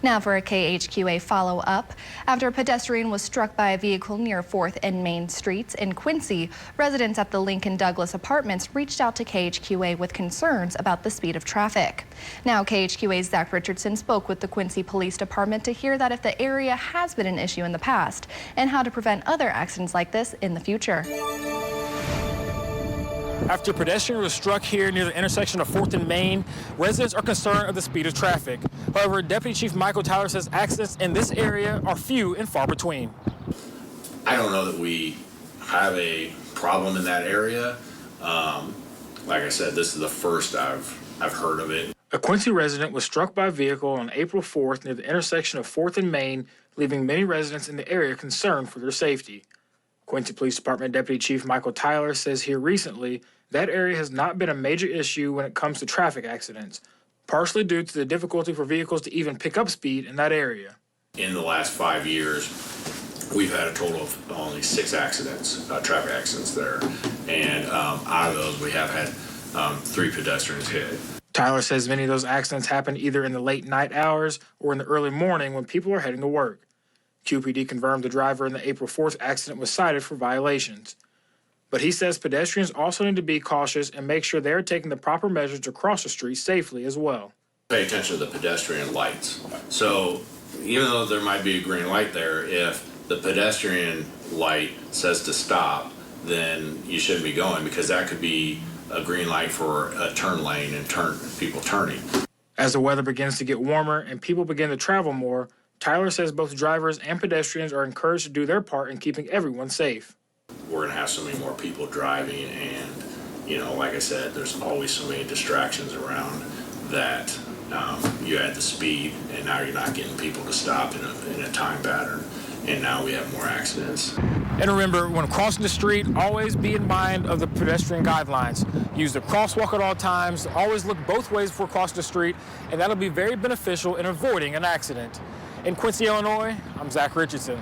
Now for a KHQA follow-up. After a pedestrian was struck by a vehicle near 4th and Main Streets in Quincy, residents at the Lincoln Douglas Apartments reached out to KHQA with concerns about the speed of traffic. Now KHQA's Zach Richardson spoke with the Quincy Police Department to hear that if the area has been an issue in the past and how to prevent other accidents like this in the future. After a pedestrian was struck here near the intersection of 4th and Main, residents are concerned of the speed of traffic. However, Deputy Chief Michael Tyler says accidents in this area are few and far between. I don't know that we have a problem in that area. Like I said, this is the first I've heard of it. A Quincy resident was struck by a vehicle on April 4th near the intersection of 4th and Main, leaving many residents in the area concerned for their safety. Quincy Police Department Deputy Chief Michael Tyler says here recently that area has not been a major issue when it comes to traffic accidents, partially due to the difficulty for vehicles to even pick up speed in that area. In the last 5 years, we've had a total of only 6 accidents, traffic accidents there. And out of those, we have had 3 pedestrians hit. Tyler says many of those accidents happen either in the late night hours or in the early morning when people are heading to work. QPD confirmed the driver in the April 4th accident was cited for violations. But he says pedestrians also need to be cautious and make sure they are taking the proper measures to cross the street safely as well. Pay attention to the pedestrian lights. So even though there might be a green light there, if the pedestrian light says to stop, then you shouldn't be going, because that could be a green light for a turn lane and people turning. As the weather begins to get warmer and people begin to travel more, Tyler says both drivers and pedestrians are encouraged to do their part in keeping everyone safe. We're going to have so many more people driving, and, you know, like I said, there's always so many distractions around that you add the speed, and now you're not getting people to stop in a time pattern, and now we have more accidents. And remember, when crossing the street, always be in mind of the pedestrian guidelines. Use the crosswalk at all times, always look both ways before crossing the street, and that'll be very beneficial in avoiding an accident. In Quincy, Illinois, I'm Zach Richardson.